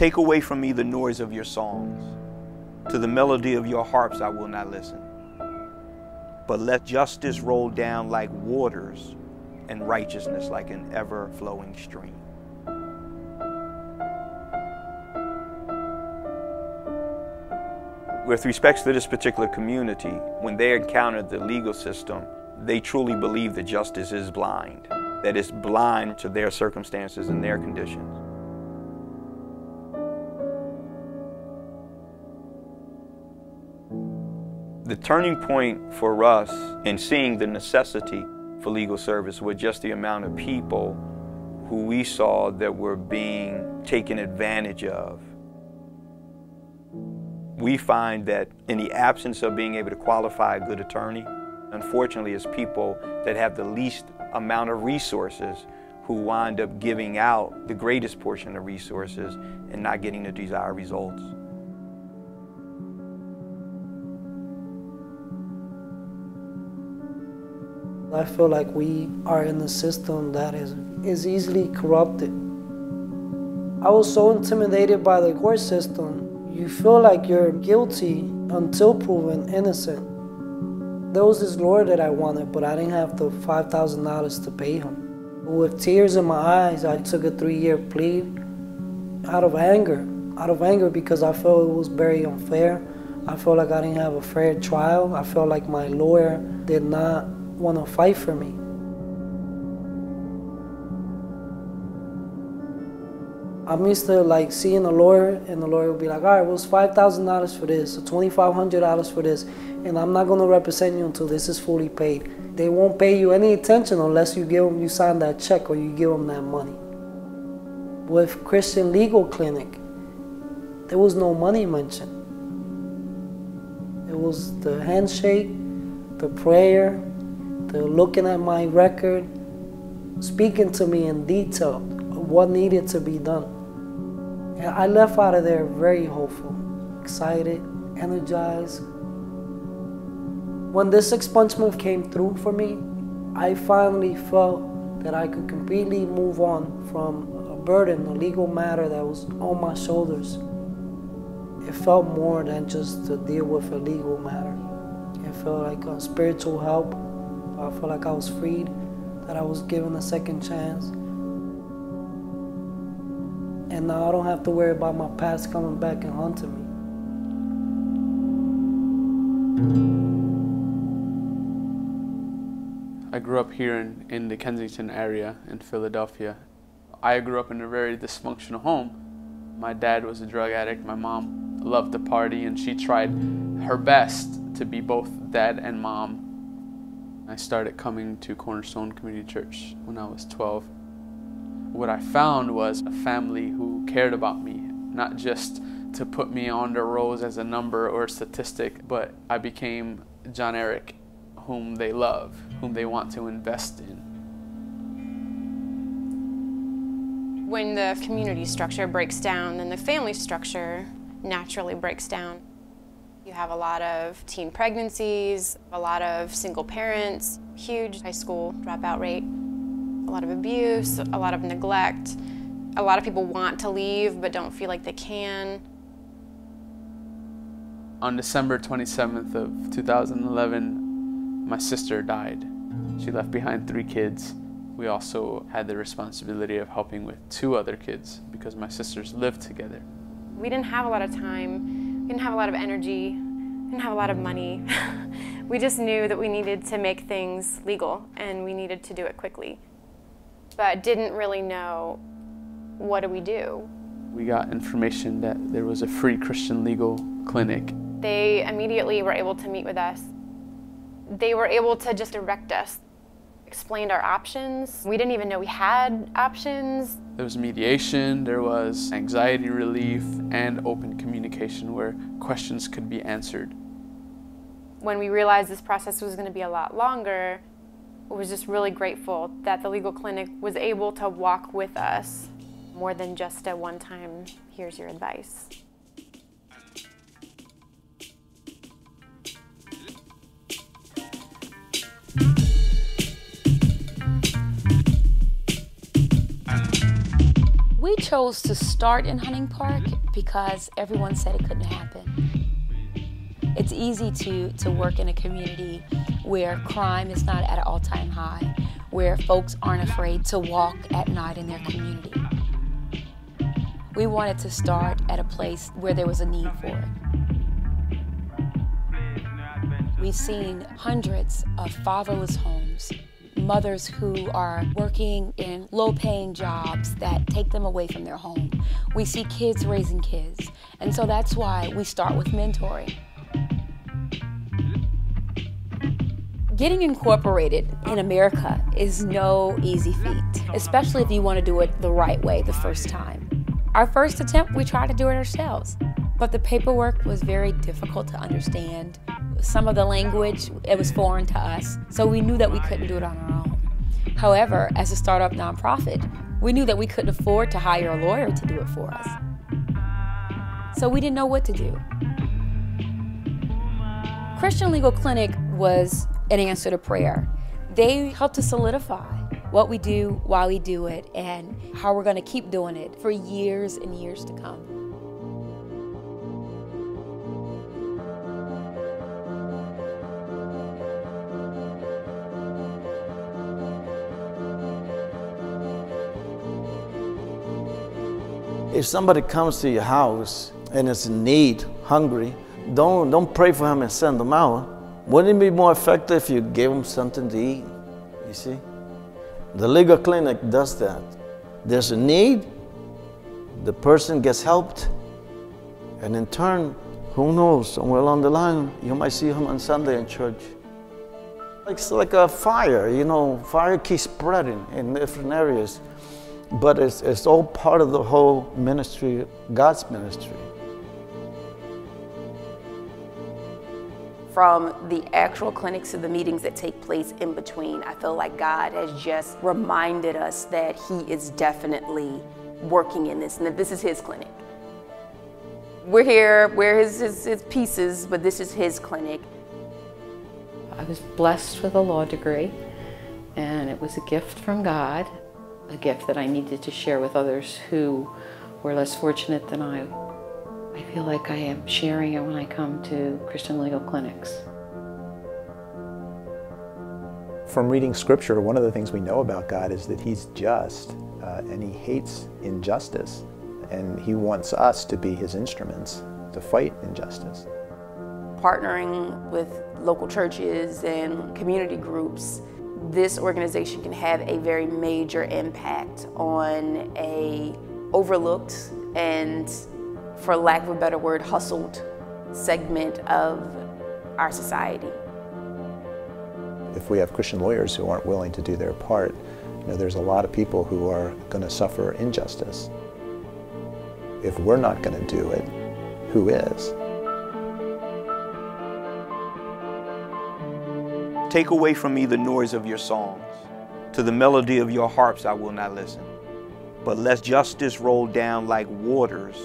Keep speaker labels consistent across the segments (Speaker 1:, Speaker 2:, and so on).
Speaker 1: Take away from me the noise of your songs. To the melody of your harps I will not listen. But let justice roll down like waters and righteousness like an ever-flowing stream. With respect to this particular community, when they encountered the legal system, they truly believe that justice is blind, that it's blind to their circumstances and their conditions. The turning point for us in seeing the necessity for legal service was just the amount of people who we saw that were being taken advantage of. We find that in the absence of being able to qualify a good attorney, unfortunately, it's people that have the least amount of resources who wind up giving out the greatest portion of resources and not getting the desired results.
Speaker 2: I feel like we are in a system that is easily corrupted. I was so intimidated by the court system. You feel like you're guilty until proven innocent. There was this lawyer that I wanted, but I didn't have the $5,000 to pay him. With tears in my eyes, I took a 3-year plea out of anger because I felt it was very unfair. I felt like I didn't have a fair trial. I felt like my lawyer did not want to fight for me. I'm used to like seeing a lawyer and the lawyer will be like, all right, well, it's $5,000 for this, or $2,500 for this, and I'm not going to represent you until this is fully paid. They won't pay you any attention unless you sign that check or you give them that money. With Christian Legal Clinic, there was no money mentioned. It was the handshake, the prayer, the looking at my record, speaking to me in detail of what needed to be done. And I left out of there very hopeful, excited, energized. When this expungement came through for me, I finally felt that I could completely move on from a burden, a legal matter that was on my shoulders. It felt more than just to deal with a legal matter. It felt like a spiritual help. I felt like I was freed, that I was given a second chance. And now I don't have to worry about my past coming back and haunting me.
Speaker 3: I grew up here in the Kensington area in Philadelphia. I grew up in a very dysfunctional home. My dad was a drug addict. My mom loved to party, and she tried her best to be both dad and mom. I started coming to Cornerstone Community Church when I was 12. What I found was a family who cared about me, not just to put me on the rolls as a number or a statistic, but I became John Eric, whom they love, whom they want to invest in.
Speaker 4: When the community structure breaks down, then the family structure naturally breaks down. You have a lot of teen pregnancies, a lot of single parents, huge high school dropout rate, a lot of abuse, a lot of neglect. A lot of people want to leave but don't feel like they can.
Speaker 3: On December 27th of 2011, my sister died. She left behind 3 kids. We also had the responsibility of helping with 2 other kids because my sisters lived together.
Speaker 4: We didn't have a lot of time, we didn't have a lot of energy, we didn't have a lot of money. We just knew that we needed to make things legal and we needed to do it quickly. But didn't really know, what do we do?
Speaker 3: We got information that there was a free Christian legal clinic.
Speaker 4: They immediately were able to meet with us. They were able to just direct us, explained our options. We didn't even know we had options.
Speaker 3: There was mediation, there was anxiety relief, and open communication where questions could be answered.
Speaker 4: When we realized this process was going to be a lot longer, I was just really grateful that the legal clinic was able to walk with us more than just a one-time, here's your advice.
Speaker 5: We chose to start in Hunting Park because everyone said it couldn't happen. It's easy to work in a community where crime is not at an all-time high, where folks aren't afraid to walk at night in their community. We wanted to start at a place where there was a need for it. We've seen hundreds of fatherless homes, mothers who are working in low-paying jobs that take them away from their home. We see kids raising kids, and so that's why we start with mentoring. Getting incorporated in America is no easy feat, especially if you want to do it the right way the first time. Our first attempt, we tried to do it ourselves, but the paperwork was very difficult to understand. Some of the language, it was foreign to us, so we knew that we couldn't do it on our own. However, as a startup nonprofit, we knew that we couldn't afford to hire a lawyer to do it for us. So we didn't know what to do. Christian Legal Clinic was an answer to prayer. They helped us solidify what we do, why we do it, and how we're going to keep doing it for years and years to come.
Speaker 6: If somebody comes to your house and is in need, hungry, don't pray for him and send them out. Wouldn't it be more effective if you gave them something to eat? You see? The legal clinic does that. There's a need, the person gets helped, and in turn, who knows, somewhere along the line, you might see him on Sunday in church. It's like a fire, you know, fire keeps spreading in different areas. But it's all part of the whole ministry, God's ministry.
Speaker 5: From the actual clinics to the meetings that take place in between, I feel like God has just reminded us that He is definitely working in this, and that this is His clinic. We're here, we're his pieces, but this is His clinic.
Speaker 7: I was blessed with a law degree, and it was a gift from God, a gift that I needed to share with others who were less fortunate than I. I feel like I am sharing it when I come to Christian Legal Clinics.
Speaker 8: From reading Scripture, one of the things we know about God is that He's just, and He hates injustice, and He wants us to be His instruments to fight injustice.
Speaker 5: Partnering with local churches and community groups, this organization can have a very major impact on a overlooked and, for lack of a better word, hustled segment of our society.
Speaker 8: If we have Christian lawyers who aren't willing to do their part, there's a lot of people who are going to suffer injustice. If we're not going to do it, who is?
Speaker 1: Take away from me the noise of your songs. To the melody of your harps I will not listen. But let justice roll down like waters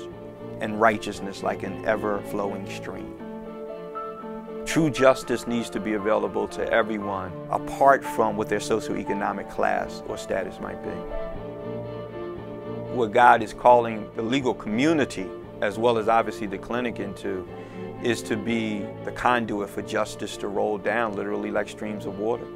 Speaker 1: and righteousness like an ever-flowing stream. True justice needs to be available to everyone, apart from what their socioeconomic class or status might be. What God is calling the legal community, as well as obviously the clinic into, is to be the conduit for justice to roll down literally like streams of water.